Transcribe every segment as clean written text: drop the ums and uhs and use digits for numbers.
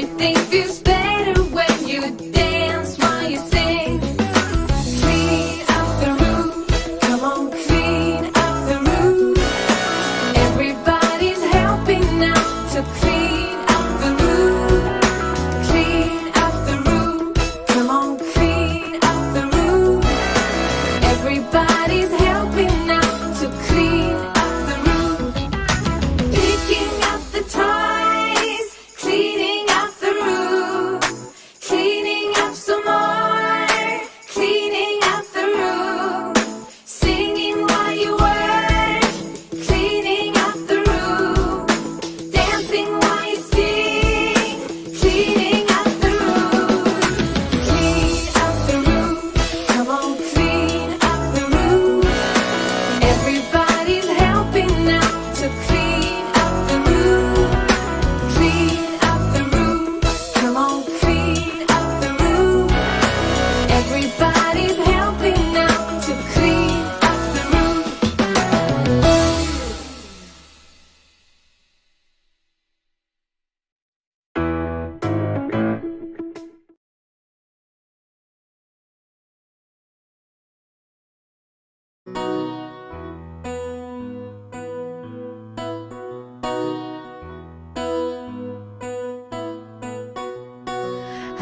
Everything feels better when you dance while you sing. Clean up the room, come on, clean up the room. Everybody's helping now to clean up the room. Clean up the room, come on, clean up the room. Everybody's helping now to clean up the room. Picking up the toys, cleaning up the room. Cleaning up some more, cleaning up the room. Singing while you work, cleaning up the room. Dancing while you sing, cleaning up the room. Clean up the room, come on, clean up the room. Everybody's helping now to clean up the room. Clean up the room, come on, clean up the room. Everybody's helping now to clean up the room.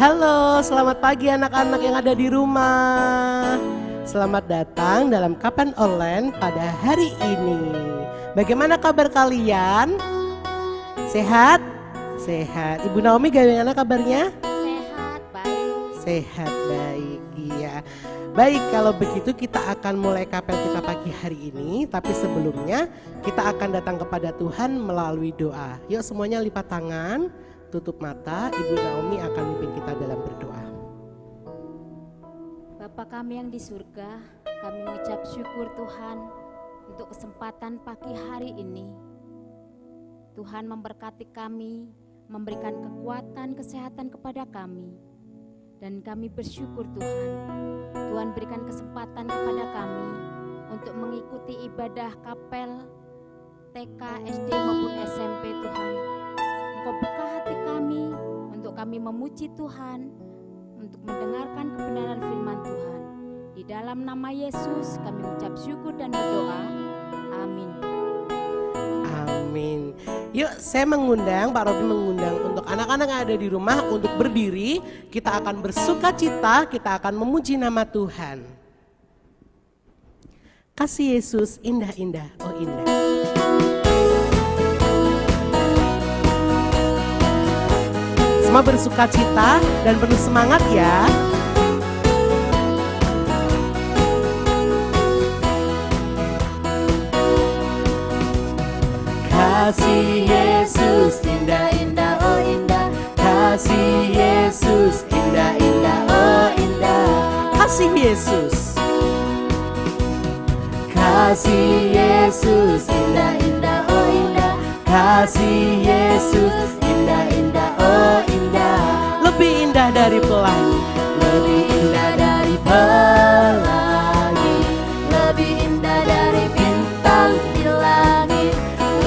Halo, selamat pagi anak-anak yang ada di rumah. Selamat datang dalam Kapan Online pada hari ini. Bagaimana kabar kalian? Sehat? Sehat. Ibu Naomi bagaimana kabarnya? Sehat, baik. Sehat, baik. Iya. Baik, kalau begitu kita akan mulai kapel kita pagi hari ini. Tapi sebelumnya kita akan datang kepada Tuhan melalui doa. Yuk semuanya lipat tangan. Tutup mata, Ibu Naomi akan memimpin kita dalam berdoa. Bapa kami yang di surga, kami mengucap syukur Tuhan untuk kesempatan pagi hari ini. Tuhan memberkati kami, memberikan kekuatan, kesehatan kepada kami. Dan kami bersyukur Tuhan. Tuhan berikan kesempatan kepada kami untuk mengikuti ibadah kapel TK, SD maupun SMP Tuhan. Engkau buka hati kami untuk kami memuji Tuhan, untuk mendengarkan kebenaran firman Tuhan. Di dalam nama Yesus kami mengucap syukur dan berdoa. Amin. Amin. Yuk saya mengundang, Pak Robi mengundang untuk anak-anak yang ada di rumah untuk berdiri. Kita akan bersuka cita, kita akan memuji nama Tuhan. Kasih Yesus indah-indah, oh indah. Semua bersuka cita dan penuh semangat ya. Kasih Yesus indah-indah oh indah. Kasih Yesus indah-indah oh indah. Kasih Yesus. Kasih Yesus indah-indah oh indah. Kasih Yesus indah-indah oh indah. Lebih indah dari pelangi. Lebih indah dari pelangi. Lebih indah dari bintang di langit.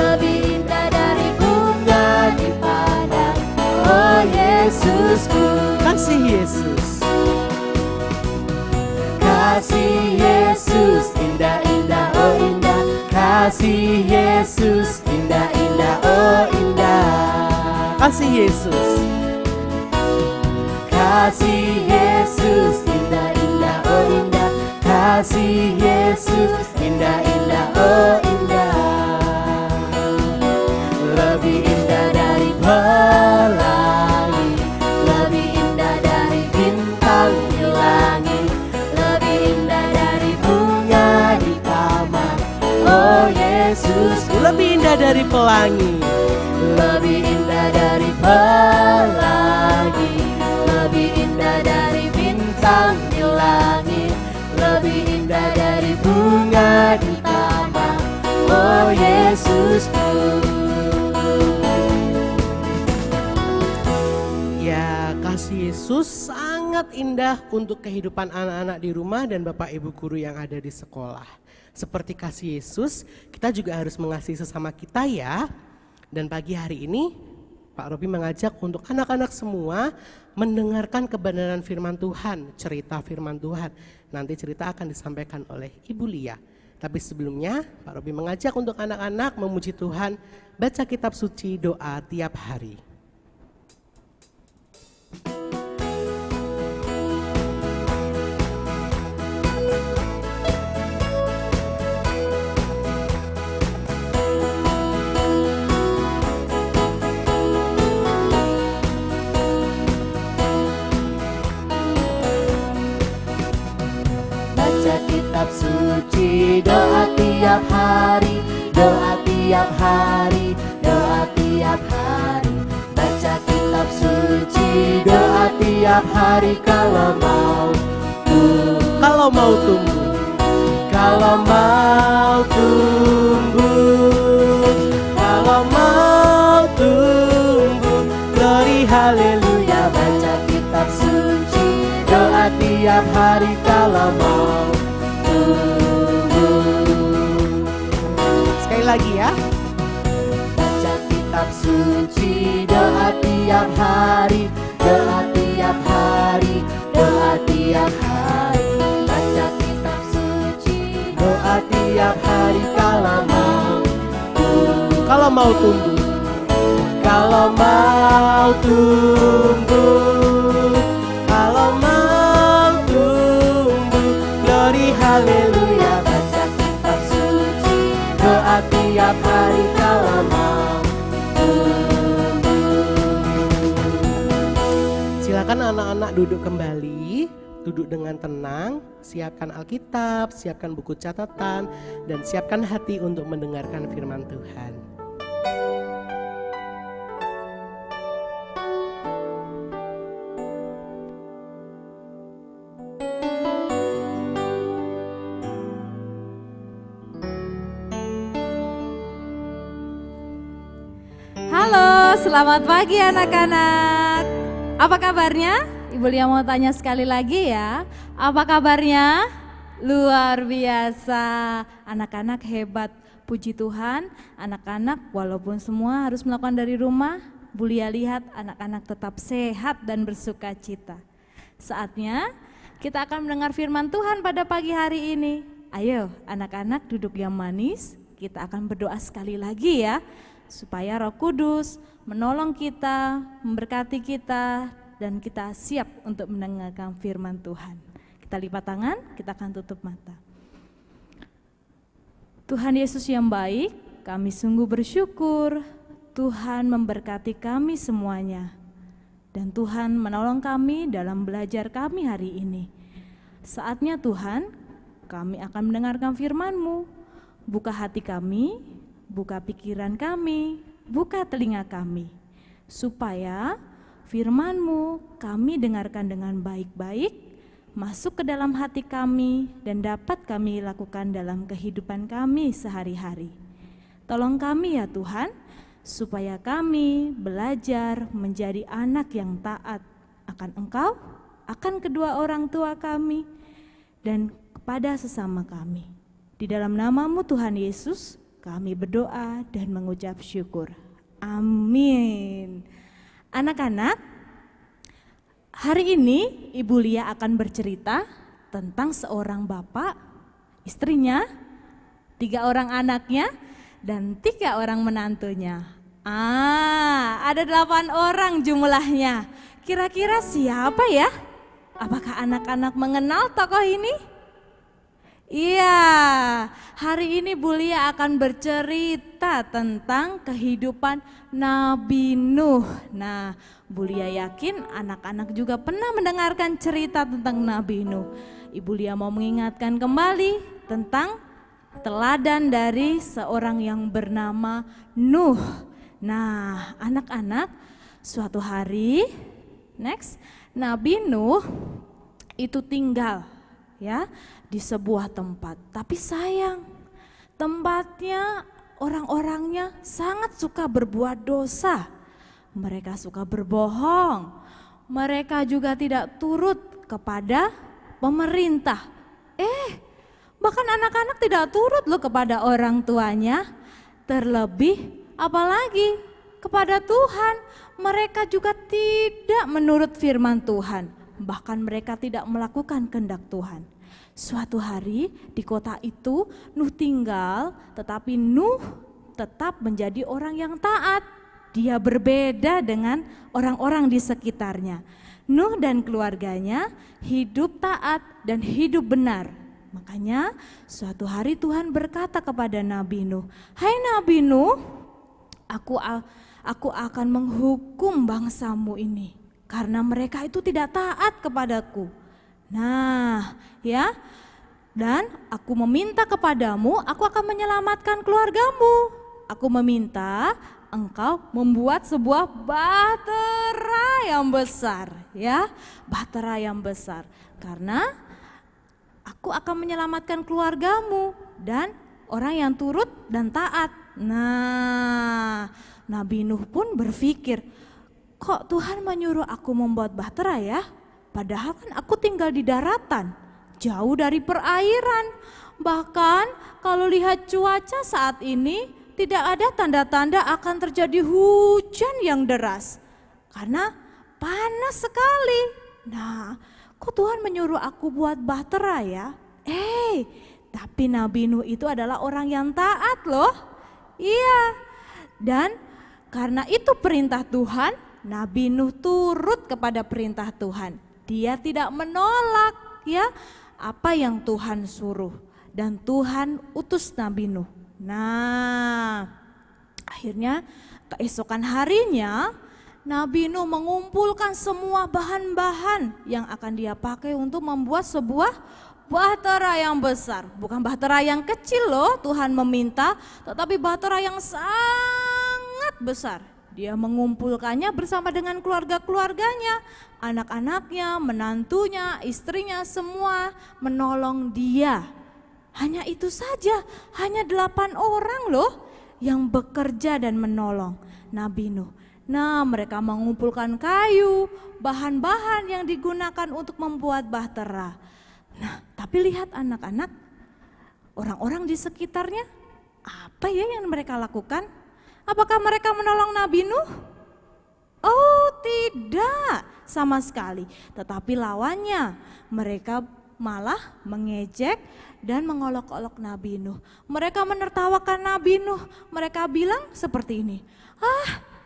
Lebih indah dari bunga di padang. Oh Yesusku. Kasih Yesus. Kasih Yesus indah-indah oh indah. Kasih Yesus indah-indah oh indah. Kasih Yesus. Kasih Yesus indah-indah oh indah. Kasih Yesus indah-indah oh indah. Lebih indah dari pelangi. Lebih indah dari bintang di langit. Lebih indah dari bunga di taman. Oh Yesus. Lebih indah dari pelangi. Lebih indah dari pelangi. Lebih indah dari bintang di langit. Lebih indah dari bunga di taman. Oh Yesusku. Ya, kasih Yesus sangat indah untuk kehidupan anak-anak di rumah dan Bapak Ibu guru yang ada di sekolah. Seperti kasih Yesus, kita juga harus mengasihi sesama kita ya. Dan pagi hari ini Pak Robi mengajak untuk anak-anak semua mendengarkan kebenaran firman Tuhan, cerita firman Tuhan. Nanti cerita akan disampaikan oleh Ibu Lia. Tapi sebelumnya Pak Robi mengajak untuk anak-anak memuji Tuhan, baca kitab suci, doa tiap hari. Kitab suci, doa tiap hari, doa tiap hari, doa tiap hari. Baca kitab suci, doa tiap hari kalau mau tumbuh, Kalau mau tumbuh, kalau mau tumbuh, kalau mau tumbuh. Glory haleluya. Baca kitab suci, doa tiap hari kalau mau sekali lagi ya. baca kitab suci, doa tiap hari, doa tiap hari, doa tiap hari. Baca kitab suci, doa tiap hari kalau mau tumbuh, Kalau mau tumbuh, kalau mau tumbuh, kalau mau tumbuh. Glory haleluya. Baca kitab suci, doa tiap hari kalau mau tumbuh. silakan anak-anak duduk kembali, duduk dengan tenang, siapkan Alkitab, siapkan buku catatan, dan siapkan hati untuk mendengarkan firman Tuhan. Halo, selamat pagi anak-anak. Apa kabarnya? Ibu Lia mau tanya sekali lagi ya. Apa kabarnya? Luar biasa. Anak-anak hebat. Puji Tuhan, anak-anak walaupun semua harus melakukan dari rumah, Bu Lia lihat anak-anak tetap sehat dan bersuka cita. Saatnya kita akan mendengar firman Tuhan pada pagi hari ini. Ayo anak-anak duduk yang manis, kita akan berdoa sekali lagi ya. Supaya Roh Kudus menolong kita, memberkati kita, dan kita siap untuk mendengarkan firman Tuhan. Kita lipat tangan, kita akan tutup mata. Tuhan Yesus yang baik, kami sungguh bersyukur Tuhan memberkati kami semuanya. Dan Tuhan menolong kami dalam belajar kami hari ini. Saatnya Tuhan, kami akan mendengarkan firman-Mu. Buka hati kami, buka pikiran kami, buka telinga kami, supaya firman-Mu kami dengarkan dengan baik-baik, masuk ke dalam hati kami, dan dapat kami lakukan dalam kehidupan kami sehari-hari. Tolong kami ya Tuhan, supaya kami belajar menjadi anak yang taat akan Engkau, akan kedua orang tua kami, dan kepada sesama kami. Di dalam nama-Mu Tuhan Yesus, kami berdoa dan mengucap syukur. Amin. Anak-anak, hari ini Ibu Lia akan bercerita tentang seorang bapak, istrinya, 3 orang anaknya, dan 3 orang menantunya. Ada 8 orang jumlahnya. Kira-kira siapa ya? Apakah anak-anak mengenal tokoh ini? Iya, hari ini Bu Lia akan bercerita tentang kehidupan Nabi Nuh. Nah, Bu Lia yakin anak-anak juga pernah mendengarkan cerita tentang Nabi Nuh. Ibu Lia mau mengingatkan kembali tentang teladan dari seorang yang bernama Nuh. Nah, anak-anak, suatu hari, Nabi Nuh itu tinggal ya di sebuah tempat. Tapi sayang, tempatnya orang-orangnya sangat suka berbuat dosa. Mereka suka berbohong. Mereka juga tidak turut kepada pemerintah. Bahkan anak-anak tidak turut loh kepada orang tuanya. Terlebih apalagi kepada Tuhan, mereka juga tidak menurut firman Tuhan. Bahkan mereka tidak melakukan kehendak Tuhan. Suatu hari di kota itu Nuh tinggal, tetapi Nuh tetap menjadi orang yang taat. Dia berbeda dengan orang-orang di sekitarnya. Nuh dan keluarganya hidup taat dan hidup benar. Makanya suatu hari Tuhan berkata kepada Nabi Nuh, "Hai Nabi Nuh, aku akan menghukum bangsamu ini karena mereka itu tidak taat kepadaku. Nah, ya, dan aku meminta kepadamu, aku akan menyelamatkan keluargamu. Aku meminta engkau membuat sebuah bahtera yang besar, ya, bahtera yang besar, karena aku akan menyelamatkan keluargamu dan orang yang turut dan taat." Nah, Nabi Nuh pun berpikir, kok Tuhan menyuruh aku membuat bahtera ya? Padahal kan aku tinggal di daratan, jauh dari perairan. Bahkan kalau lihat cuaca saat ini, tidak ada tanda-tanda akan terjadi hujan yang deras. Karena panas sekali. Nah, kok Tuhan menyuruh aku buat bahtera ya? Tapi Nabi Nuh itu adalah orang yang taat loh. Iya, dan karena itu perintah Tuhan, Nabi Nuh turut kepada perintah Tuhan. Dia tidak menolak ya apa yang Tuhan suruh, dan Tuhan utus Nabi Nuh. Nah, akhirnya keesokan harinya Nabi Nuh mengumpulkan semua bahan-bahan yang akan dia pakai untuk membuat sebuah bahtera yang besar. Bukan bahtera yang kecil loh Tuhan meminta, tetapi bahtera yang sangat besar. Dia mengumpulkannya bersama dengan keluarga-keluarganya, anak-anaknya, menantunya, istrinya, semua menolong dia. Hanya itu saja, hanya 8 orang loh yang bekerja dan menolong Nabi Nuh. Nah, mereka mengumpulkan kayu, bahan-bahan yang digunakan untuk membuat bahtera. Nah, tapi lihat anak-anak, orang-orang di sekitarnya, apa ya yang mereka lakukan? Apakah mereka menolong Nabi Nuh? Oh tidak, sama sekali. Tetapi lawannya, mereka malah mengejek dan mengolok-olok Nabi Nuh. Mereka menertawakan Nabi Nuh, mereka bilang seperti ini,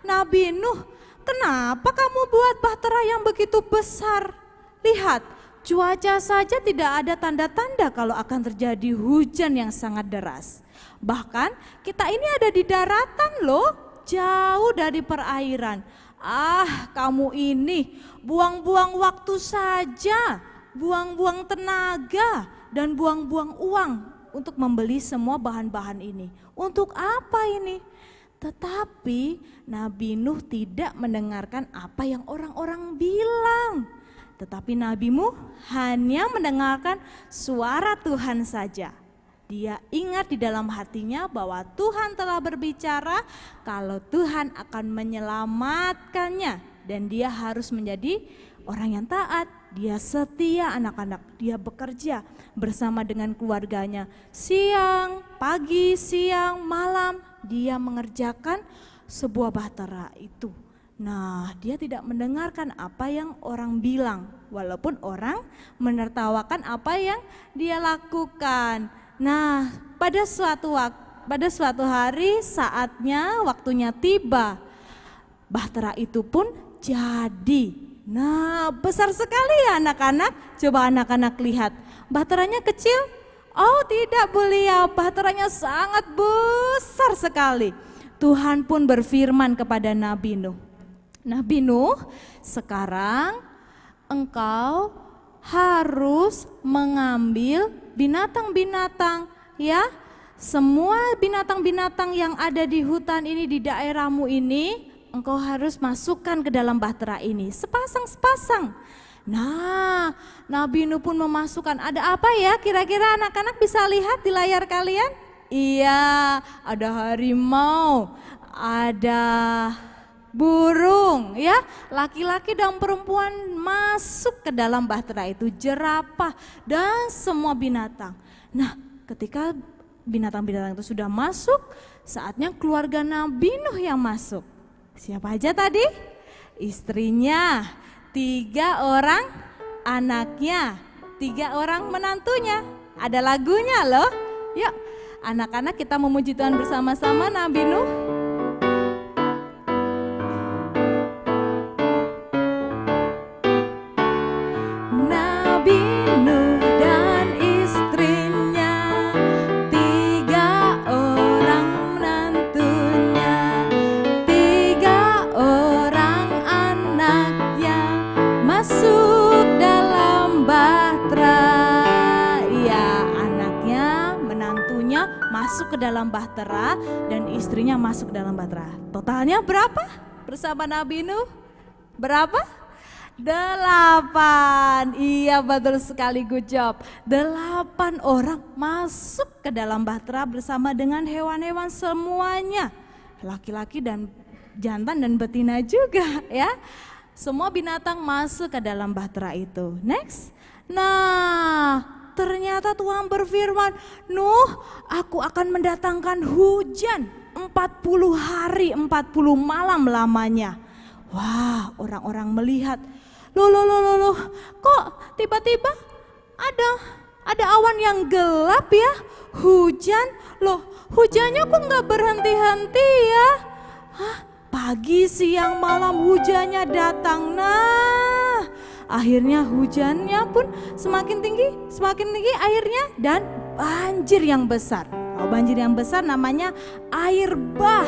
Nabi Nuh, kenapa kamu buat bahtera yang begitu besar? Lihat, cuaca saja tidak ada tanda-tanda kalau akan terjadi hujan yang sangat deras. Bahkan kita ini ada di daratan loh, jauh dari perairan. Kamu ini buang-buang waktu saja, buang-buang tenaga dan buang-buang uang untuk membeli semua bahan-bahan ini. Untuk apa ini? Tetapi Nabi Nuh tidak mendengarkan apa yang orang-orang bilang. Tetapi Nabi Nuh hanya mendengarkan suara Tuhan saja. Dia ingat di dalam hatinya bahwa Tuhan telah berbicara kalau Tuhan akan menyelamatkannya. Dan dia harus menjadi orang yang taat. Dia setia anak-anak, dia bekerja bersama dengan keluarganya. Siang, pagi, siang, malam dia mengerjakan sebuah bahtera itu. Nah, dia tidak mendengarkan apa yang orang bilang, walaupun orang menertawakan apa yang dia lakukan. Nah, pada suatu hari saatnya, waktunya tiba, bahtera itu pun jadi. Nah, besar sekali ya anak-anak. Coba anak-anak lihat, bahteranya kecil? Oh tidak beliau, bahteranya sangat besar sekali. Tuhan pun berfirman kepada Nabi Nuh, Nabi Nuh, sekarang engkau harus mengambil binatang-binatang ya. Semua binatang-binatang yang ada di hutan ini, di daerahmu ini, engkau harus masukkan ke dalam bahtera ini, sepasang-sepasang. Nah, Nabi Nuh pun memasukkan, ada apa ya kira-kira anak-anak bisa lihat di layar kalian? Iya, ada harimau, ada burung ya, laki-laki dan perempuan masuk ke dalam bahtera itu, jerapah dan semua binatang. Nah, ketika binatang-binatang itu sudah masuk, saatnya keluarga Nabi Nuh yang masuk. Siapa aja tadi? Istrinya, 3 orang anaknya, 3 orang menantunya. Ada lagunya loh. Yuk, anak-anak kita memuji Tuhan bersama-sama Nabi Nuh. Nabi Nuh dan istrinya, 3 orang menantunya, 3 orang anaknya masuk dalam bahtera. Ya, anaknya, menantunya masuk ke dalam bahtera dan istrinya masuk ke dalam bahtera. Totalnya berapa bersama Nabi Nuh? Berapa? 8. Iya, betul sekali, good job. 8 orang masuk ke dalam bahtera bersama dengan hewan-hewan semuanya. Laki-laki dan jantan dan betina juga ya. Semua binatang masuk ke dalam bahtera itu. Next. Nah, ternyata Tuhan berfirman, Nuh, aku akan mendatangkan hujan 40 hari 40 malam lamanya. Wah, orang-orang melihat, loh, kok tiba-tiba ada awan yang gelap ya, hujan, loh hujannya kok nggak berhenti-henti ya, pagi, siang, malam hujannya datang. Nah, akhirnya hujannya pun semakin tinggi airnya dan banjir yang besar. Banjir yang besar namanya air bah.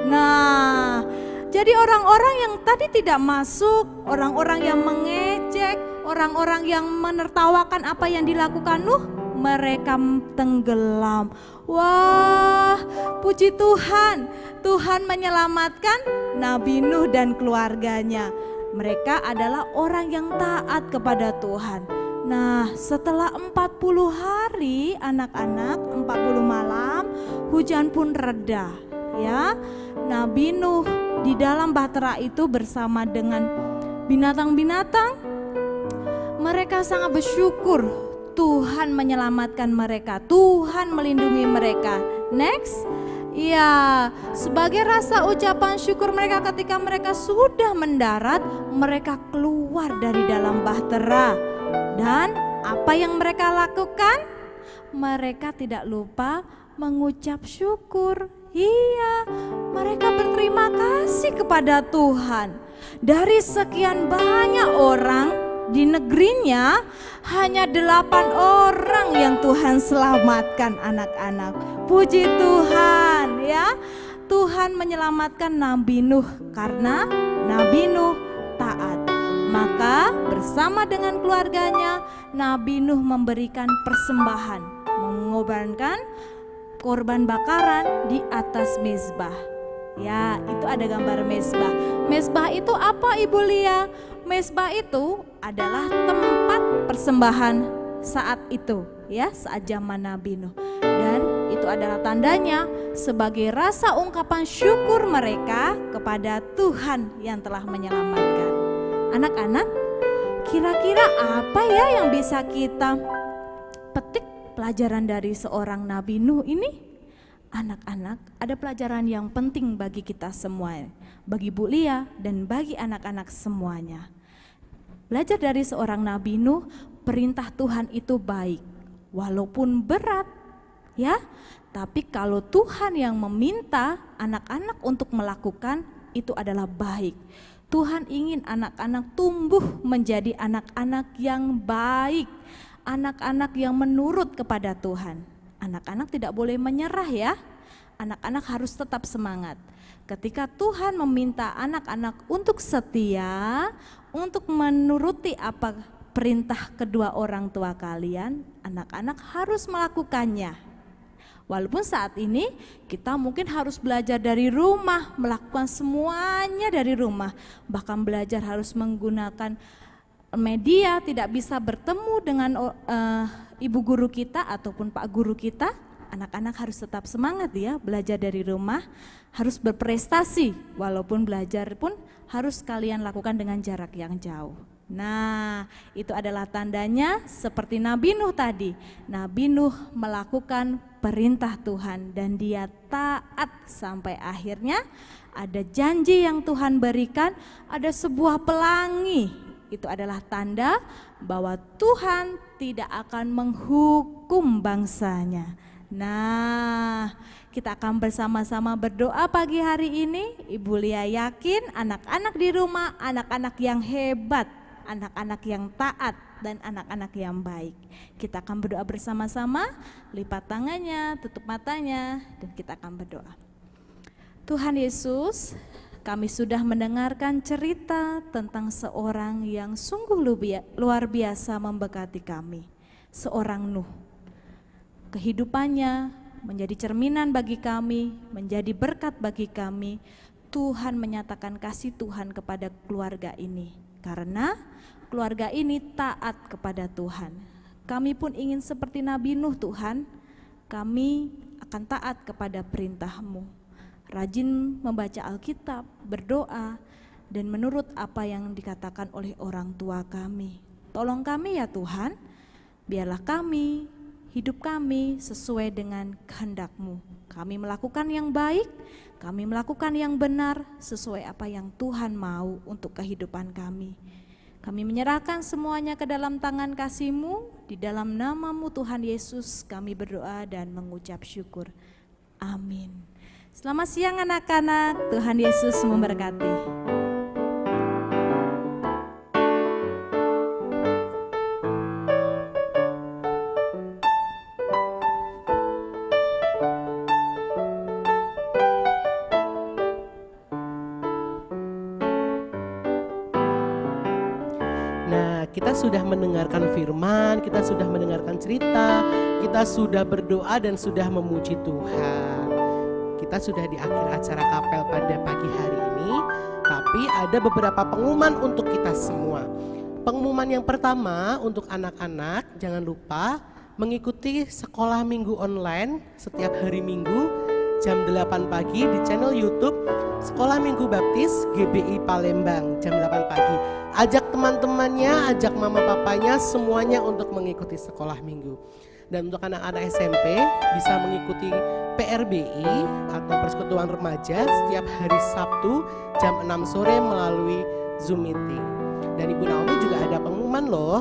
Nah, jadi orang-orang yang tadi tidak masuk, orang-orang yang mengejek, orang-orang yang menertawakan apa yang dilakukan Nuh, mereka tenggelam. Wah, puji Tuhan, Tuhan menyelamatkan Nabi Nuh dan keluarganya. Mereka adalah orang yang taat kepada Tuhan. Nah, setelah 40 hari anak-anak, 40 malam, hujan pun reda ya. Nabi Nuh di dalam bahtera itu bersama dengan binatang-binatang, mereka sangat bersyukur Tuhan menyelamatkan mereka, Tuhan melindungi mereka. Next, ya, sebagai rasa ucapan syukur mereka ketika mereka sudah mendarat, mereka keluar dari dalam bahtera. Dan apa yang mereka lakukan? Mereka tidak lupa mengucap syukur. Iya, mereka berterima kasih kepada Tuhan. Dari sekian banyak orang di negerinya, hanya 8 orang yang Tuhan selamatkan anak-anak. Puji Tuhan ya. Tuhan menyelamatkan Nabi Nuh karena Nabi Nuh taat. Maka bersama dengan keluarganya, Nabi Nuh memberikan persembahan, mengorbankan korban bakaran di atas mezbah. Ya, itu ada gambar mezbah. Mezbah itu apa, Ibu Lia? Mezbah itu adalah tempat persembahan saat itu, ya, saat zaman Nabi Nuh. Dan itu adalah tandanya sebagai rasa ungkapan syukur mereka kepada Tuhan yang telah menyelamatkan. Anak-anak, kira-kira apa ya yang bisa kita petik pelajaran dari seorang Nabi Nuh ini? Anak-anak, ada pelajaran yang penting bagi kita semua, bagi Bu Lia dan bagi anak-anak semuanya. Belajar dari seorang Nabi Nuh, perintah Tuhan itu baik, walaupun berat, ya. Tapi kalau Tuhan yang meminta anak-anak untuk melakukan, itu adalah baik. Tuhan ingin anak-anak tumbuh menjadi anak-anak yang baik, anak-anak yang menurut kepada Tuhan. Anak-anak tidak boleh menyerah ya, anak-anak harus tetap semangat. Ketika Tuhan meminta anak-anak untuk setia, untuk menuruti apa perintah kedua orang tua kalian, anak-anak harus melakukannya. Walaupun saat ini kita mungkin harus belajar dari rumah, melakukan semuanya dari rumah. Bahkan belajar harus menggunakan media, tidak bisa bertemu dengan ibu guru kita ataupun pak guru kita. Anak-anak harus tetap semangat ya, belajar dari rumah, harus berprestasi. Walaupun belajar pun harus kalian lakukan dengan jarak yang jauh. Nah, itu adalah tandanya seperti Nabi Nuh tadi. Nabi Nuh melakukan perintah Tuhan dan dia taat sampai akhirnya ada janji yang Tuhan berikan, ada sebuah pelangi. Itu adalah tanda bahwa Tuhan tidak akan menghukum bangsanya. Nah, kita akan bersama-sama berdoa pagi hari ini. Ibu Lia yakin anak-anak di rumah, anak-anak yang hebat, anak-anak yang taat, dan anak-anak yang baik. Kita akan berdoa bersama-sama, lipat tangannya, tutup matanya, dan kita akan berdoa. Tuhan Yesus, kami sudah mendengarkan cerita tentang seorang yang sungguh luar biasa memberkati kami. Seorang Nuh. Kehidupannya menjadi cerminan bagi kami, menjadi berkat bagi kami. Tuhan menyatakan kasih Tuhan kepada keluarga ini. Karena keluarga ini taat kepada Tuhan. Kami pun ingin seperti Nabi Nuh Tuhan. Kami akan taat kepada perintah-Mu. Rajin membaca Alkitab, berdoa, dan menurut apa yang dikatakan oleh orang tua kami. Tolong kami ya Tuhan, biarlah kami, hidup kami sesuai dengan kehendak-Mu. Kami melakukan yang baik, kami melakukan yang benar sesuai apa yang Tuhan mau untuk kehidupan kami. Kami menyerahkan semuanya ke dalam tangan kasih-Mu, di dalam nama-Mu Tuhan Yesus kami berdoa dan mengucap syukur. Amin. Selamat siang anak-anak, Tuhan Yesus memberkati. Nah, kita sudah mendengarkan firman, kita sudah mendengarkan cerita, kita sudah berdoa dan sudah memuji Tuhan. Kita sudah di akhir acara kapel pada pagi hari ini, tapi ada beberapa pengumuman untuk kita semua. Pengumuman yang pertama untuk anak-anak, jangan lupa mengikuti sekolah minggu online setiap hari Minggu jam 8 pagi di channel YouTube Sekolah Minggu Baptis GBI Palembang jam 8 pagi. Ajak teman-temannya, ajak mama papanya semuanya untuk mengikuti sekolah minggu. Dan untuk anak-anak SMP bisa mengikuti PRBI atau Persekutuan Remaja setiap hari Sabtu jam 6 sore melalui Zoom meeting. Dan Ibu Naomi juga ada pengumuman loh.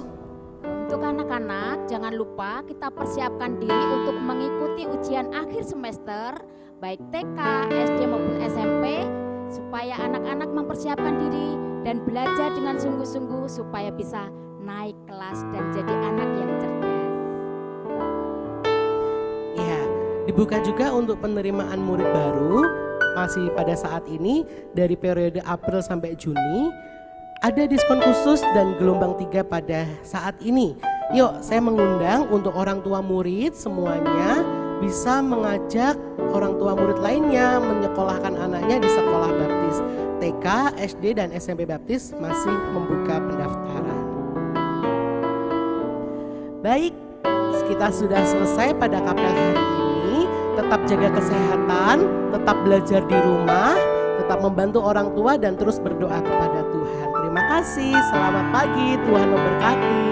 Untuk anak-anak, jangan lupa kita persiapkan diri untuk mengikuti ujian akhir semester, baik TK, SD maupun SMP, supaya anak-anak mempersiapkan diri dan belajar dengan sungguh-sungguh supaya bisa naik kelas dan jadi anak yang cerdas. Ya, dibuka juga untuk penerimaan murid baru, masih pada saat ini dari periode April sampai Juni. Ada diskon khusus dan gelombang 3 pada saat ini. Yuk, saya mengundang untuk orang tua murid semuanya bisa mengajak orang tua murid lainnya menyekolahkan anaknya di sekolah baptis. TK, SD, dan SMP baptis masih membuka pendaftaran. Baik, kita sudah selesai pada kapel hari ini. Tetap jaga kesehatan, tetap belajar di rumah, tetap membantu orang tua dan terus berdoa kepada Tuhan. Terima kasih, selamat pagi, Tuhan memberkati.